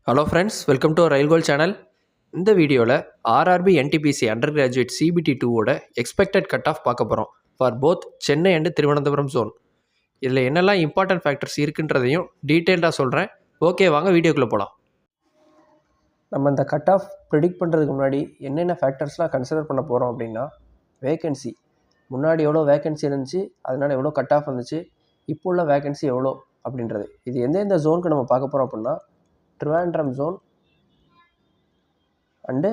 Hello friends, welcome to rail goal channel. இந்த வீடியோவில் RRB NTPC under graduate CBT 2ஓட expected cut off பார்க்க போகிறோம் for both Chennai and Thiruvananthapuram zone. இதில் என்னெல்லாம் இம்பார்ட்டன்ட் ஃபேக்டர்ஸ் இருக்குன்றதையும் டீட்டெயில்டாக சொல்கிறேன். ஓகே, வாங்க வீடியோக்குள்ளே போகலாம். நம்ம இந்த கட் ஆஃப் ப்ரிடிக்ட் பண்ணுறதுக்கு முன்னாடி என்னென்ன ஃபேக்டர்ஸ்லாம் கன்சிடர் பண்ண போகிறோம் அப்படின்னா, வேகன்சி முன்னாடி எவ்வளோ வேகன்சி இருந்துச்சு, அதனால் எவ்வளோ கட் ஆஃப் வந்துச்சு, இப்போ உள்ள வேகன்சி எவ்வளோ அப்படின்றது. இது எந்தெந்த ஜோனுக்கு நம்ம பார்க்க போகிறோம் அப்படின்னா, ட்ரிவாண்ட்ரம் ஜோன் அண்டு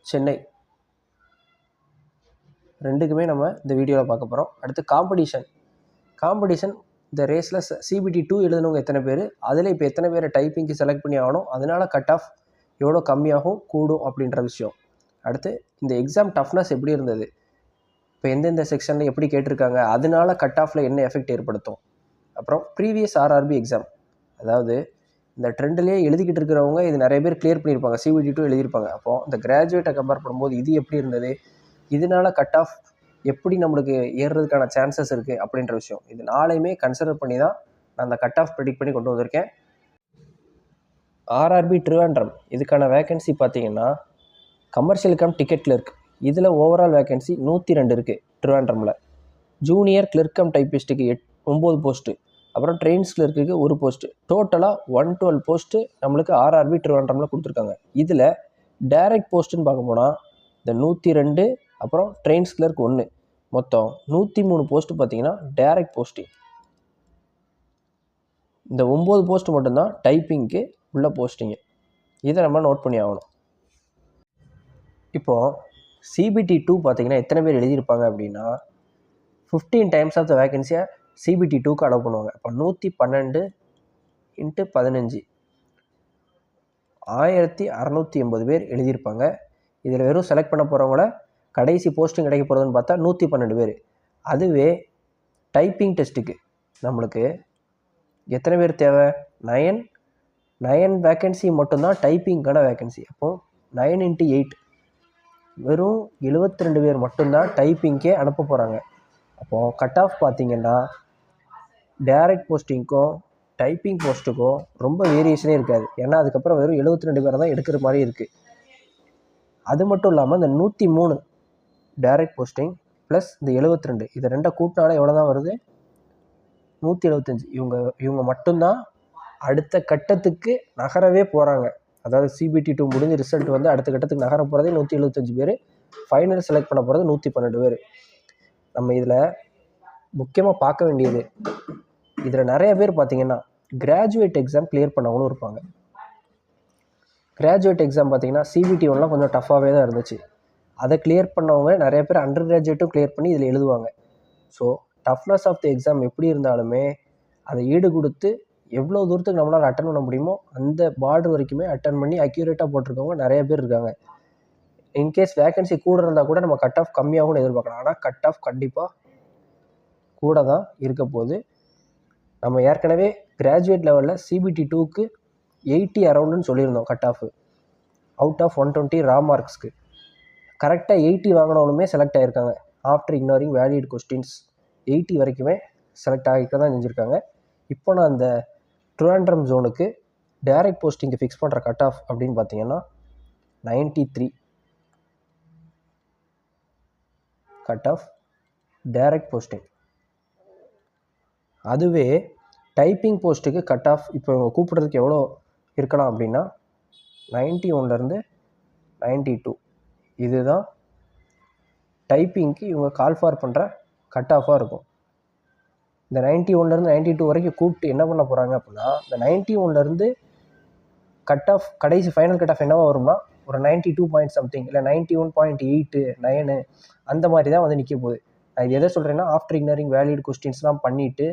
சென்னை ரெண்டுக்குமே நம்ம இந்த வீடியோவில் பார்க்க போகிறோம். அடுத்து காம்படிஷன் இந்த ரேஸில் சிபிடி 2 எழுதுனவங்க எத்தனை பேர், அதில் இப்போ எத்தனை பேரை டைப்பிங்க்கு செலக்ட் பண்ணி ஆகணும், அதனால் கட் ஆஃப் எவ்வளோ கம்மியாகும் கூடும் அப்படின்ற விஷயம். அடுத்து இந்த எக்ஸாம் டஃப்னஸ் எப்படி இருந்தது, இப்போ எந்தெந்த செக்ஷனில் எப்படி கேட்டிருக்காங்க, அதனால கட் ஆஃபில் என்ன எஃபெக்ட் ஏற்படுத்தும். அப்புறம் ப்ரீவியஸ் ஆர்ஆர்பி எக்ஸாம், அதாவது இந்த ட்ரெண்ட்லேயே எழுதிக்கிட்டு இருக்கிறவங்க இது நிறைய பேர் கிளியர் பண்ணியிருப்பாங்க, சிபிடி 2 எழுதியிருப்பாங்க. அப்போது இந்த கிராஜுவேட்டை கம்பேர் பண்ணும்போது இது எப்படி இருந்தது, இதனால் கட் ஆஃப் எப்படி நம்மளுக்கு ஏறுறதுக்கான சான்சஸ் இருக்குது அப்படின்ற விஷயம். இது நாளையுமே கன்சிடர் பண்ணி தான் நான் அந்த கட் ஆஃப் ப்ரெடிக்ட் பண்ணி கொண்டு வந்திருக்கேன். ஆர்ஆர்பி ட்ரிவாண்ட்ரம் இதுக்கான வேகன்சி பார்த்தீங்கன்னா, கமர்ஷியல் கம் டிக்கெட் கிளர்க் இதில் ஓவரால் வேகன்சி 102 இருக்குது ட்ரிவாண்ட்ரமில். ஜூனியர் கிளர்க் கம் டைப்பிஸ்ட்டுக்கு 9 போஸ்ட்டு, அப்புறம் ட்ரெயின்ஸ் கிளர்க்குக்கு 1 போஸ்ட்டு, டோட்டலாக 112 போஸ்ட்டு நம்மளுக்கு ஆர்ஆர்பி ட்ரிவாண்ட்ரமில் கொடுத்துருக்காங்க. இதில் டைரக்ட் போஸ்ட்டுன்னு பார்க்க போனால் இந்த 102, அப்புறம் ட்ரெயின்ஸ் கிளர்க் 1, மொத்தம் 103 போஸ்ட்டு பார்த்தீங்கன்னா டைரக்ட் போஸ்டிங். இந்த 9 போஸ்ட்டு மட்டும்தான் டைப்பிங்க்கு உள்ள போஸ்டிங்கு. இதை நம்ம நோட் பண்ணி ஆகணும். இப்போது சிபிடி 2 பார்த்தீங்கன்னா எத்தனை பேர் எழுதியிருப்பாங்க அப்படின்னா, 15 டைம்ஸ் ஆஃப் த வேகன்சியை சிபிடி 2க்கு அலோவ் பண்ணுவாங்க. அப்போ 112 × 15 1680 பேர் எழுதியிருப்பாங்க. இதில் வெறும் செலக்ட் பண்ண போகிறவங்கள கடைசி போஸ்டிங் கிடைக்க போகிறதுன்னு பார்த்தா 112 பேர். அதுவே டைப்பிங் டெஸ்ட்டுக்கு நம்மளுக்கு எத்தனை பேர் தேவை, 9 வேக்கன்சி மட்டும்தான் டைப்பிங்கான வேக்கன்சி. அப்போது 9 × 8 வெறும் 72 பேர் மட்டும்தான் டைப்பிங்கே அனுப்ப போகிறாங்க. அப்போது கட் ஆஃப் பார்த்திங்கன்னா டைரக்ட் போஸ்டிங்க்கும் டைப்பிங் போஸ்ட்டுக்கும் ரொம்ப வேரியேஷனே இருக்காது. ஏன்னா அதுக்கப்புறம் வெறும் 72 பேரை தான் எடுக்கிற மாதிரி இருக்குது. அது மட்டும் இல்லாமல் இந்த 103 டைரக்ட் போஸ்டிங் ப்ளஸ் இந்த 72 இது ரெண்டை கூட்டினாலே எவ்வளோ தான் வருது, 175. இவங்க மட்டும்தான் அடுத்த கட்டத்துக்கு நகரவே போகிறாங்க. அதாவது சிபிடி 2 முடிஞ்ச ரிசல்ட் வந்து அடுத்த கட்டத்துக்கு நகர போகிறதே 175 பேர், ஃபைனல் செலக்ட் பண்ண போகிறது 112 பேர். நம்ம இதில் முக்கியமாக பார்க்க வேண்டியது, இதில் நிறைய பேர் பார்த்திங்கன்னா கிராஜுவேட் எக்ஸாம் கிளியர் பண்ணவங்களும் இருப்பாங்க. கிராஜுவேட் எக்ஸாம் பார்த்திங்கன்னா சிபிடி 1லாம் கொஞ்சம் டஃப்பாகவே தான் இருந்துச்சு. அதை கிளியர் பண்ணவங்க நிறைய பேர் அண்டர் கிராஜுவேட்டும் கிளியர் பண்ணி இதில் எழுதுவாங்க. So toughness of the exam எப்படி இருந்தாலுமே அதை ஈடு கொடுத்து எவ்வளோ தூரத்துக்கு நம்மளால் அட்டன் பண்ண முடியுமோ அந்த பார்டர் வரைக்குமே அட்டன் பண்ணி அக்யூரேட்டாக போட்டிருக்கவங்க நிறைய பேர் இருக்காங்க. இன்கேஸ் வேகன்சி கூட இருந்தால் கூட நம்ம கட் ஆஃப் கம்மியாகவும் எதிர்பார்க்கலாம். ஆனால் கட் ஆஃப் கண்டிப்பாக கூட தான் இருக்க போகுது. நம்ம ஏற்கனவே கிராஜுவேட் லெவலில் சிபிடி 2க்கு 80 அரௌண்டுன்னு சொல்லியிருந்தோம் cut off, out of 120 raw மார்க்ஸ்க்கு. கரெக்டாக 80 வாங்கினவங்களுமே செலக்ட் ஆகியிருக்காங்க. ஆஃப்டர் இக்னோரிங் வேலிட் கொஸ்டின்ஸ் 80 வரைக்குமே செலக்ட் ஆகிக்க தான் செஞ்சுருக்காங்க. இப்போ நான் அந்த ட்ரிவாண்ட்ரம் ஜோனுக்கு டைரக்ட் போஸ்டிங்க்கு ஃபிக்ஸ் பண்ணுற கட் ஆஃப் அப்படின்னு பார்த்தீங்கன்னா 93 கட் ஆஃப் டைரக்ட் போஸ்டிங். அதுவே டைப்பிங் போஸ்ட்டுக்கு கட் ஆஃப் இப்போ இவங்க கூப்பிட்றதுக்கு எவ்வளோ இருக்கலாம் அப்படின்னா 91 92. இதுதான் டைப்பிங்க்கு இவங்க கால் ஃபார் பண்ணுற கட் ஆஃபாக இருக்கும். இந்த 91 92 வரைக்கும் கூப்பிட்டு என்ன பண்ண போகிறாங்க அப்படின்னா, இந்த 91 கட் ஆஃப் கடைசி ஃபைனல் கட் ஆஃப் என்னவா வரும்னா ஒரு 92 பாயிண்ட் சம்திங், இல்லை 91.8 9 அந்த மாதிரி தான் வந்து நிற்க போகுது. நான் இது எதை சொல்கிறேன்னா, ஆஃப்டர் இக்னரிங் வேலிட் கொஸ்டின்ஸ்லாம் பண்ணிவிட்டு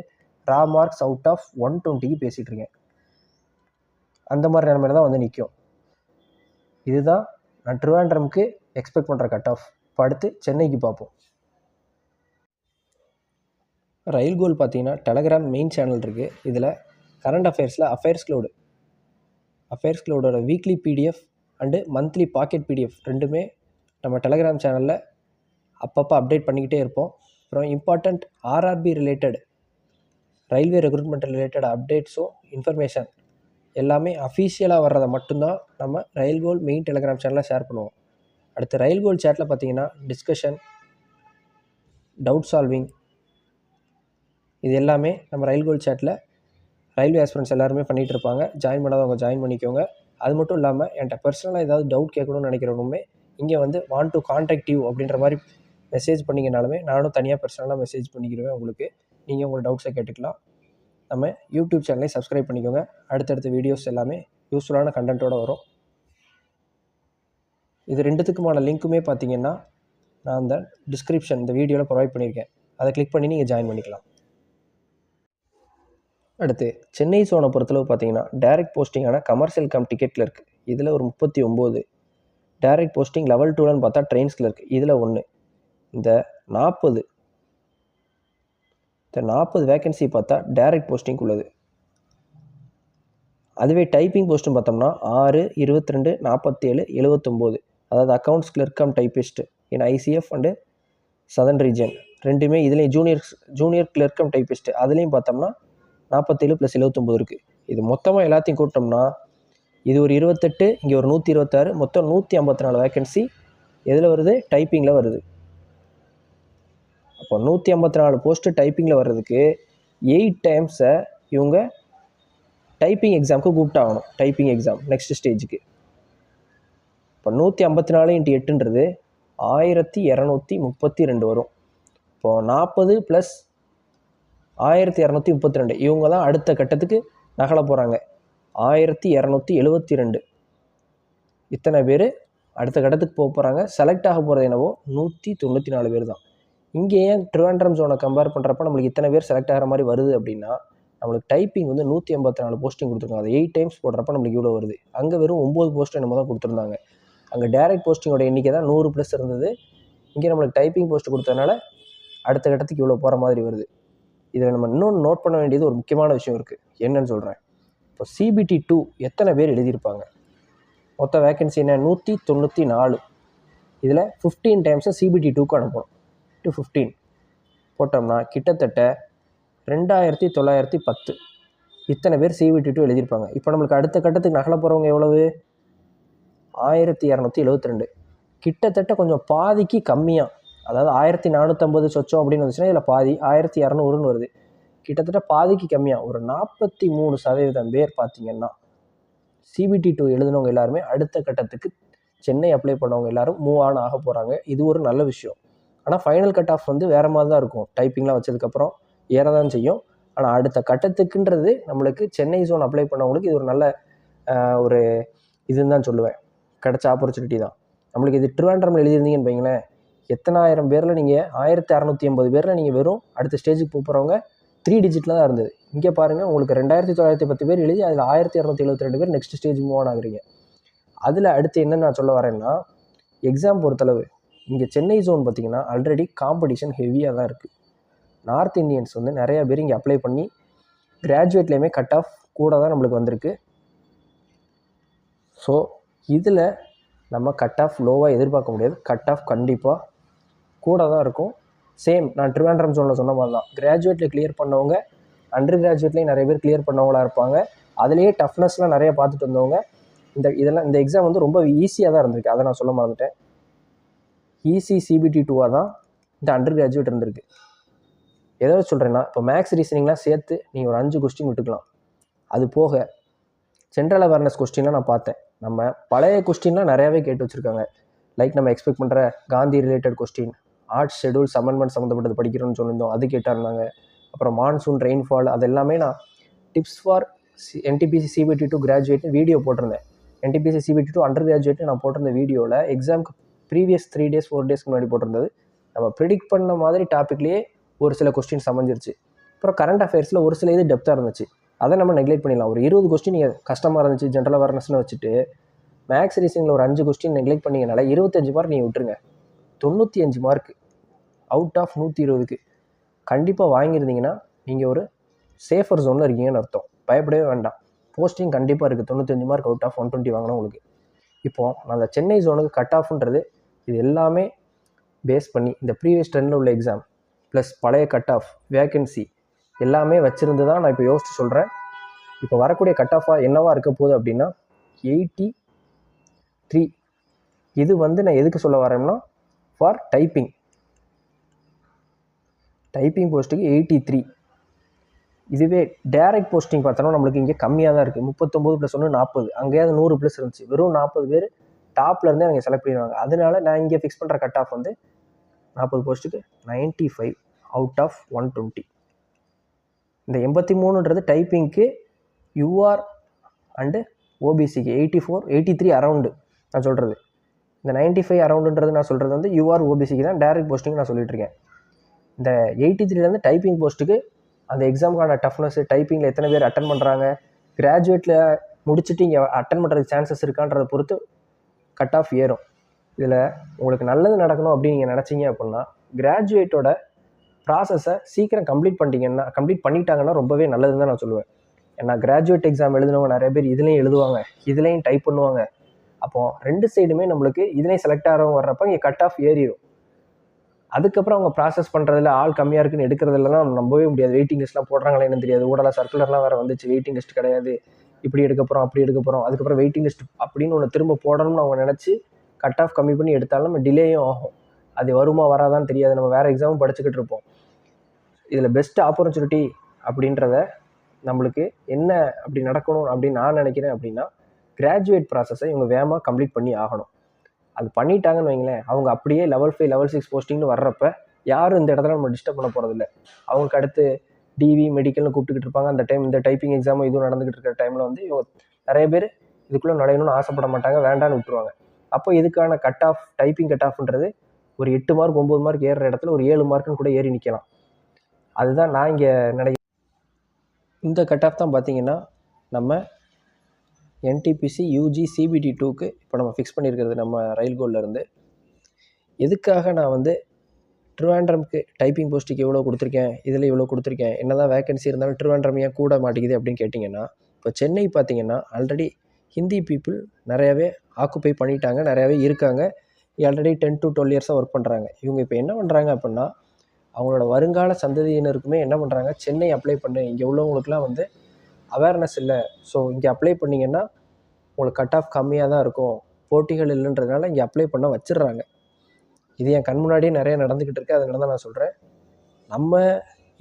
ரா மார்க்ஸ் அவுட் ஆஃப் 120க்கு பேசிகிட்டு இருக்கேன். அந்த மாதிரி நிலைமையில தான் வந்து நிற்கும். இதுதான் நான் ட்ரிவாண்ட்ரமுக்கு எக்ஸ்பெக்ட் பண்ணுற கட் ஆஃப். இப்போ அடுத்து சென்னைக்கு பார்ப்போம். ரயில் கோல் பார்த்தீங்கன்னா டெலகிராம் மெயின் சேனல் இருக்குது. இதில் கரண்ட் அஃபேர்ஸில் அஃபேர்ஸ் க்ளோடோட weekly PDF and monthly pocket PDF ரெண்டுமே நம்ம டெலகிராம் சேனலில் அப்பப்போ அப்டேட் பண்ணிக்கிட்டே இருப்போம். அப்புறம் important RRB related railway recruitment related அப்டேட்ஸும் இன்ஃபர்மேஷன் எல்லாமே அஃபீஷியலாக வர்றதை மட்டும்தான் நம்ம ரயில் கோல் மெயின் டெலிகிராம் சேனலில் ஷேர் பண்ணுவோம். அடுத்து ரயில் கோல் சேட்டில் பார்த்தீங்கன்னா டிஸ்கஷன், டவுட் சால்விங், இது எல்லாமே நம்ம ரயில் கோல் சேட்டில் ரயில்வே ஆஸ்பிரண்ட்ஸ் எல்லாருமே பண்ணிகிட்டு இருப்பாங்க. ஜாயின் பண்ணாதவங்க ஜாயின் பண்ணிக்கோங்க. அது மட்டும் இல்லாமல் என்கிட்ட பர்சனலாக ஏதாவது டவுட் கேட்கணும்னு நினைக்கிறவங்களுமே இங்கே வந்து வாண்ட் டு கான்டாக்ட் யூ அப்படின்ற மாதிரி மெசேஜ் பண்ணிங்கனாலுமே நானும் தனியாக பர்சனலாக மெசேஜ் பண்ணிக்கிடுவேன் உங்களுக்கு. நீங்கள் உங்கள் டவுட்ஸை கேட்டுக்கலாம். நம்ம யூடியூப் சேனலை சப்ஸ்கிரைப் பண்ணிக்கோங்க. அடுத்தடுத்த வீடியோஸ் எல்லாமே யூஸ்ஃபுல்லான கண்டென்ட்டோடு வரும். இது ரெண்டுத்துக்குமான லிங்க்குமே பார்த்தீங்கன்னா நான் அந்த டிஸ்கிரிப்ஷன் இந்த வீடியோவில் ப்ரொவைட் பண்ணியிருக்கேன். அதை கிளிக் பண்ணி நீங்கள் ஜாயின் பண்ணிக்கலாம். அடுத்து சென்னை சோனை பொறுத்தளவு பார்த்தீங்கன்னா டைரக்ட் போஸ்டிங்கான கமர்ஷியல் கம் டிக்கெட் கிளர்க் இதில் ஒரு 39, டைரக்ட் போஸ்டிங் லெவல் 2லன்னு பார்த்தா ட்ரெயின்ஸ் கிளர்க் இதில் 1. இந்த 40 வேக்கன்சி பார்த்தா டைரக்ட் போஸ்டிங் உள்ளது. அதுவே டைப்பிங் போஸ்ட்டும் பார்த்தோம்னா 6, 22, 47, 79, அதாவது accounts clerk cum typist in ICF and southern region ரெண்டுமே. இதுலேயும் ஜூனியர் கிளர்க் கம் டைப்பிஸ்ட் அதுலேயும் பார்த்தோம்னா 47 + 79 இருக்குது. இது மொத்தமாக எல்லாத்தையும் கூட்டோம்னா இது ஒரு 28, இங்கே ஒரு 126, மொத்தம் 154 வேக்கன்சி எதில் வருது? டைப்பிங்கில் வருது. அப்போ 154 போஸ்ட்டு டைப்பிங்கில் வர்றதுக்கு 8 டைம்ஸை இவங்க டைப்பிங் எக்ஸாமுக்கு கூப்பிட்டாகணும். டைப்பிங் எக்ஸாம் நெக்ஸ்ட் ஸ்டேஜுக்கு. இப்போ 154 × 8ன்றது 1232 வரும். இப்போது 40 + 1232 இவங்க தான் அடுத்த கட்டத்துக்கு நகல போகிறாங்க. 1272 இத்தனை பேர் அடுத்த கட்டத்துக்கு போக போகிறாங்க. செலக்ட் ஆக போகிறது என்னவோ 194 பேர் தான். இங்கே ஏன் ட்ரிவாண்ட்ரம் ஜோனை கம்பேர் பண்ணுறப்ப நம்மளுக்கு இத்தனை பேர் செலக்ட் ஆகிற மாதிரி வருது அப்படின்னா நம்மளுக்கு டைப்பிங் வந்து 184 போஸ்டிங் கொடுத்துருக்காங்க. அதை 8 டைம்ஸ் போடுறப்ப நம்மளுக்கு இவ்வளோ வருது. அங்கே வெறும் 9 போஸ்ட் என்னமோ தான் கொடுத்துருந்தாங்க. அங்கே டைரக்ட் போஸ்டிங்கோட எண்ணிக்கை தான் 100+ இருந்தது. இங்கே நம்மளுக்கு டைப்பிங் போஸ்ட் கொடுத்ததுனால அடுத்த கட்டத்துக்கு இவ்வளோ போகிற மாதிரி வருது. இதில் நம்ம இன்னொன்று நோட் பண்ண வேண்டியது ஒரு முக்கியமான விஷயம் இருக்குது. என்னன்னு சொல்கிறேன். இப்போ CBT 2 எத்தனை பேர் எழுதியிருப்பாங்க? மொத்த வேக்கன்சி என்ன? 194. இதில் 15 டைம்ஸை CBT 2க்கு அனுப்பணும். 15 போட்டோம்னா கிட்டத்தட்ட 2910 இத்தனை பேர் CBT 2 எழுதியிருப்பாங்க. இப்போ நம்மளுக்கு அடுத்த கட்டத்துக்கு நகல போகிறவங்க எவ்வளவு? 1272. கிட்டத்தட்ட கொஞ்சம் பாதிக்கு கம்மியாக, அதாவது 1450 சொச்சம் அப்படின்னு வந்துச்சுன்னா இதில் பாதி 1200ன்னு வருது. கிட்டத்தட்ட பாதிக்கு கம்மியாக ஒரு 43% பேர் பார்த்திங்கன்னா CBT 2 எழுதினவங்க எல்லாருமே அடுத்த கட்டத்துக்கு சென்னை அப்ளை பண்ணவங்க எல்லாரும் மூவ் ஆன் ஆக போகிறாங்க. இது ஒரு நல்ல விஷயம். ஆனால் ஃபைனல் கட் ஆஃப் வந்து வேறு மாதிரி தான் இருக்கும். டைப்பிங்லாம் வச்சதுக்கப்புறம் ஏற தான் செய்யும். ஆனால் அடுத்த கட்டத்துக்குன்றது நம்மளுக்கு சென்னை ஜோன் அப்ளை பண்ணவங்களுக்கு இது ஒரு நல்ல ஒரு இதுன்னு தான் சொல்லுவேன். கிடச்ச ஆப்பர்ச்சுனிட்டி தான். நம்மளுக்கு இது ட்ரிவாண்ட்ரமில் எழுதியிருந்தீங்கன்னு வைங்களேன், எத்தனாயிரம் பேரில் நீங்கள் 1680 பேரில் நீங்கள் வெறும் அடுத்த ஸ்டேஜுக்கு போகிறவங்க 3 டிஜிட்டில் தான் இருந்தது. இங்கே பாருங்கள், உங்களுக்கு 2910 பேர் எழுதி அதில் 1272 பேர் நெக்ஸ்ட் ஸ்டேஜ் மூவ் ஆன் ஆகுறீங்க. அதில் அடுத்து என்ன நான் சொல்ல வரேன்னா, எக்ஸாம் பொறுத்தளவு இங்கே சென்னை ஜோன் பார்த்திங்கன்னா ஆல்ரெடி காம்படிஷன் ஹெவியாக தான் இருக்குது. நார்த் இந்தியன்ஸ் வந்து நிறையா பேர் இங்கே அப்ளை பண்ணி கிராஜுவேட்லேயுமே கட் ஆஃப் கூட தான் நம்மளுக்கு வந்திருக்கு. ஸோ இதில் நம்ம கட் ஆஃப் லோவாக எதிர்பார்க்க முடியாது. கட் ஆஃப் கண்டிப்பாக கூட தான் இருக்கும். சேம் நான் ட்ரிவாண்ட்ரம் ஜோனில் சொன்ன மாதிரி தான். கிராஜுவேட்டில் கிளியர் பண்ணவங்க அண்டர் கிராஜுவேட்லேயும் நிறைய பேர் கிளியர் பண்ணவங்களாக இருப்பாங்க. அதுலேயே டஃப்னஸ்லாம் நிறையா பார்த்துட்டு வந்தவங்க. இந்த எக்ஸாம் வந்து ரொம்ப ஈஸியாக தான் இருந்திருக்கு. அதை நான் சொல்ல மறந்துட்டேன். ஈஸி CBT 2வாக தான் இந்த அண்டர் கிராஜுவேட் இருந்திருக்கு. எதாவது சொல்கிறேன்னா, இப்போ மேக்ஸ் ரீசனிங்லாம் சேர்த்து நீங்கள் ஒரு 5 கொஸ்டின் விட்டுக்கலாம். அது போக ஜென்ரல் அவேர்னஸ் கொஸ்டின்லாம் நான் பார்த்தேன். நம்ம பழைய கொஸ்டின்லாம் நிறையாவே கேட்டு வச்சுருக்காங்க. லைக் நம்ம எக்ஸ்பெக்ட் பண்ணுற Gandhi related question, arts schedules amendment சம்மந்தப்பட்டது படிக்கிறோன்னு சொல்லியிருந்தோம், அது கேட்டாருந்தாங்க. அப்புறம் மான்சூன் ரெயின்ஃபால் அதெல்லாமே நான் tips for NTPC CBT 2 graduate video போட்டிருந்தேன். NTPC CBT 2 அண்டர் கிராஜுவேட் நான் போட்டிருந்த வீடியோவில் எக்ஸாமுக்கு ப்ரீவியஸ் 3 days 4 daysக்கு முன்னாடி போட்டிருந்தது. நம்ம ப்ரிடிக்ட் பண்ண மாதிரி டாப்பிக்லேயே ஒரு சில கொஸ்டின்ஸ் அமைஞ்சிருச்சு. அப்புறம் கரண்ட் அஃபேர்ஸில் ஒரு சில இது டெப்த்தாக இருந்துச்சு. அதை நம்ம நெக்லெக்ட் பண்ணிடலாம். ஒரு 20 கொஸ்டின் நீங்கள் கஷ்டமாக இருந்துச்சு ஜென்ரல் அவேர்னஸ்னு வச்சுட்டு மேக்ஸ் ரீசனிங்கில் ஒரு 5 கொஸ்டின் நெக்லெக்ட் பண்ணிங்கனால 25 மார்க் நீங்கள் விட்டுருங்க. 95 மார்க் அவுட் ஆஃப் 120க்கு கண்டிப்பாக வாங்கியிருந்தீங்கன்னா நீங்கள் ஒரு சேஃபர் ஜோனில் இருக்கீங்கன்னு அர்த்தம். பயப்படவே வேண்டாம். போஸ்டிங் கண்டிப்பாக இருக்குது. 95 மார்க் அவுட் ஆஃப் 120 வாங்கினா உங்களுக்கு. இப்போது நான் அந்த சென்னை ஜோனுக்கு கட் ஆஃப்ன்றது இது எல்லாமே பேஸ் பண்ணி இந்த ப்ரீவியஸ் ட்ரெண்டில் உள்ள எக்ஸாம் ப்ளஸ் பழைய கட் ஆஃப் வேக்கன்சி எல்லாமே வச்சுருந்து தான் நான் இப்போ யோசிச்சு சொல்கிறேன். இப்போ வரக்கூடிய கட் ஆஃபாக என்னவா இருக்க போகுது அப்படின்னா 83. இது வந்து நான் எதுக்கு சொல்ல வரேன்னா ஃபார் டைப்பிங் போஸ்ட்டுக்கு 83. இதுவே டைரக்ட் போஸ்டிங் பார்த்தோன்னா நம்மளுக்கு இங்கே கம்மியாக தான் இருக்குது. 39 + 1 40. அங்கேயாவது 100+ இருந்துச்சு. வெறும் 40 பேர் டாப்ல இருந்தே அவங்க செலக்ட் பண்ணிடுவாங்க. அதனால நான் இங்கே ஃபிக்ஸ் பண்ணுற கட் ஆஃப் வந்து 40 போஸ்ட்டுக்கு 95 அவுட் ஆஃப் 120. இந்த 83ன்றது டைப்பிங்க்கு யூஆர் அண்டு ஓபிசிக்கு 84 83 அரவுண்டு நான் சொல்கிறது. இந்த 95 அரவுண்டுன்றது நான் சொல்கிறது வந்து யூஆர் ஓபிசிக்கு தான். டைரக்ட் போஸ்டிங் நான் சொல்லிட்டுருக்கேன். இந்த 83லேருந்து டைப்பிங் போஸ்ட்டுக்கு அந்த எக்ஸாமுக்கான டஃப்னஸ், டைப்பிங்கில் எத்தனை பேர் அட்டன் பண்ணுறாங்க, கிராஜுவேட்டில் முடிச்சுட்டு இங்கே அட்டன் பண்ணுறதுக்கு சான்சஸ் இருக்கான்றதை பொறுத்து கட் ஆஃப் ஏறும். இதில் உங்களுக்கு நல்லது நடக்கணும் அப்படின்னு நீங்கள் நினச்சிங்க அப்படின்னா கிராஜுவேட்டோட ப்ராசஸை சீக்கிரம் கம்ப்ளீட் பண்ணிட்டாங்கன்னா ரொம்பவே நல்லதுன்னு தான் நான் சொல்லுவேன். ஏன்னா கிராஜுவேட் எக்ஸாம் எழுதினவங்க நிறைய பேர் இதுலேயும் எழுதுவாங்க, இதுலேயும் டைப் பண்ணுவாங்க. அப்போது 2 சைடுமே நம்மளுக்கு இதுலேயும் செலக்ட் ஆகிறவங்க வர்றப்போ இங்கே கட் ஆஃப் ஏறிடும். அதுக்கப்புறம் அவங்க ப்ராசஸ் பண்ணுறதுல ஆள் கம்மியாக இருக்குன்னு எடுக்கிறதுலாம் நம்பவே முடியாது. வெயிட்டிங் லிஸ்ட்லாம் போடுறாங்களே என்னன்னு தெரியாது. ஊடல சர்க்குலர்லாம் வேறு வந்துச்சு, வெயிட்டிங் லிஸ்ட் கிடையாது, இப்படி எடுக்க போகிறோம் அப்படி எடுக்க போகிறோம், அதுக்கப்புறம் வெயிட்டிங் லிஸ்ட் அப்படின்னு ஒன்று திரும்ப போடணும்னு அவங்க நினச்சி கட் ஆஃப் கம்மி பண்ணி எடுத்தாலும் நம்ம டிலேயும் ஆகும். அது வருமா வராதான்னு தெரியாது. நம்ம வேறு எக்ஸாமும் படிச்சுக்கிட்டு இருப்போம். இதில் பெஸ்ட் ஆப்பர்ச்சுனிட்டி அப்படின்றத நம்மளுக்கு என்ன அப்படி நடக்கணும் அப்படின்னு நான் நினைக்கிறேன் அப்படின்னா கிராஜுவேட் ப்ராசஸை இவங்க வேகமாக கம்ப்ளீட் பண்ணி ஆகணும். அது பண்ணிட்டாங்கன்னு வைங்களேன், அவங்க அப்படியே லெவல் 5 லெவல் 6 போஸ்டிங்னு வர்றப்ப யாரும் இந்த இடத்துல நம்ம டிஸ்டர்ப் பண்ண போகிறதில்ல. அவங்களுக்கு அடுத்து டிவி மெடிக்கல்னு கூப்பிட்டுக்கிட்டு இருப்பாங்க. அந்த டைம் இந்த டைப்பிங் எக்ஸாமும் இதுவும் நடந்துகிட்டு இருக்கிற டைமில் வந்து இவங்க நிறைய பேர் இதுக்குள்ளே நுழையணும்னு ஆசைப்பட மாட்டாங்க, வேண்டான்னு விட்டுருவாங்க. அப்போ இதுக்கான கட் ஆஃப் டைப்பிங் கட் ஆஃப்ன்றது ஒரு 8 மார்க் 9 மார்க் ஏறுற இடத்துல ஒரு 7 மார்க்குன்னு கூட ஏறி நிற்கலாம். அதுதான் நான் இங்கே இந்த கட் ஆஃப் தான் பார்த்தீங்கன்னா நம்ம என்டிபிசி யூஜி சிபிடி 2க்கு இப்போ நம்ம ஃபிக்ஸ் பண்ணியிருக்கிறது நம்ம ரயில் கோல்லேருந்து. எதுக்காக நான் வந்து ட்ரிவாண்ட்ரம்க்கு டைப்பிங் போஸ்ட்டுக்கு எவ்வளோ கொடுத்துருக்கேன், இதில் இவ்வளோ கொடுத்துருக்கேன், என்ன தான் வேகன்சி இருந்தாலும் ட்ரிவாண்ட்ரம் ஏன் கூட மாட்டேங்குது அப்படின்னு கேட்டிங்கன்னா, இப்போ சென்னை பார்த்திங்கன்னா ஆல்ரெடி ஹிந்தி பீப்புள் நிறையாவே ஆக்குப்பை பண்ணிட்டாங்க, நிறையாவே இருக்காங்க. ஆல்ரெடி 10 to 12 இயர்ஸாக ஒர்க் பண்ணுறாங்க. இவங்க இப்போ என்ன பண்ணுறாங்க அப்படின்னா அவங்களோட வருங்கால சந்ததியினருக்குமே என்ன பண்ணுறாங்க, சென்னை அப்ளை பண்ணு, இங்கே உள்ளவங்களுக்குலாம் வந்து அவேர்னஸ் இல்லை, ஸோ இங்கே அப்ளை பண்ணிங்கன்னா உங்களுக்கு கட் ஆஃப் கம்மியாக தான் இருக்கும், போட்டிகள் இல்லைன்றதுனால இங்கே அப்ளை பண்ண வச்சிடுறாங்க. இது என் கண் முன்னாடியே நிறைய நடந்துக்கிட்டு இருக்குது. அதனால தான் நான் சொல்கிறேன், நம்ம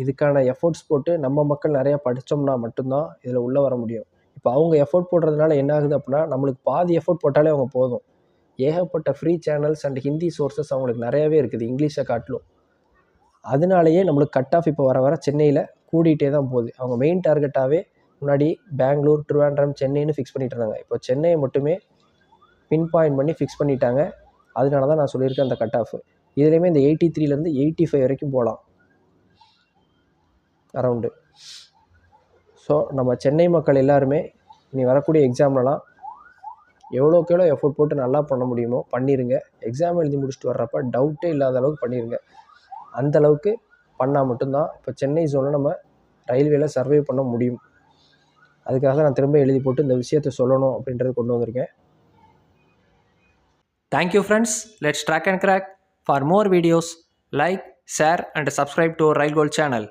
இதுக்கான எஃபோர்ட்ஸ் போட்டு நம்ம மக்கள் நிறையா படித்தோம்னா மட்டும்தான் இதில் உள்ளே வர முடியும். இப்போ அவங்க எஃபோர்ட் போடுறதுனால என்ன ஆகுது அப்படின்னா நம்மளுக்கு பாதி எஃபோர்ட் போட்டாலே அவங்க போதும். ஏகப்பட்ட free channels and Hindi sources அவங்களுக்கு நிறையாவே இருக்குது, இங்கிலீஷை காட்டிலும். அதனாலேயே நம்மளுக்கு கட் ஆஃப் இப்போ வர வர சென்னையில் கூடிகிட்டே தான் போகுது. அவங்க மெயின் டார்கெட்டாகவே முன்னாடி பெங்களூர், ட்ரிவாண்ட்ரம், சென்னைன்னு ஃபிக்ஸ் பண்ணிட்டு இருந்தாங்க. இப்போ சென்னையை மட்டுமே பின் பாயிண்ட் பண்ணி ஃபிக்ஸ் பண்ணிட்டாங்க. அதனால தான் நான் சொல்லியிருக்கேன் அந்த கட் ஆஃப். இதுலேயுமே இந்த 83லேருந்து 85 வரைக்கும் போகலாம் அரவுண்டு. ஸோ நம்ம சென்னை மக்கள் எல்லாருமே இனி வரக்கூடிய எக்ஸாம்லலாம் எவ்வளோக்கு எவ்வளோ எஃபோர்ட் போட்டு நல்லா பண்ண முடியுமோ பண்ணிடுங்க. எக்ஸாம் எழுதி முடிச்சுட்டு வர்றப்ப டவுட்டே இல்லாத அளவுக்கு பண்ணிடுங்க. அந்தளவுக்கு பண்ணால் மட்டும்தான் இப்போ சென்னை ஜோனில் நம்ம ரயில்வேல சர்வே பண்ண முடியும். அதுக்காக நான் திரும்ப எழுதி போட்டு இந்த விஷயத்தை சொல்லணும் அப்படின்றது கொண்டு வந்திருக்கேன். Thank you friends. Let's track and crack. For more videos like, share and subscribe to our rail gold channel.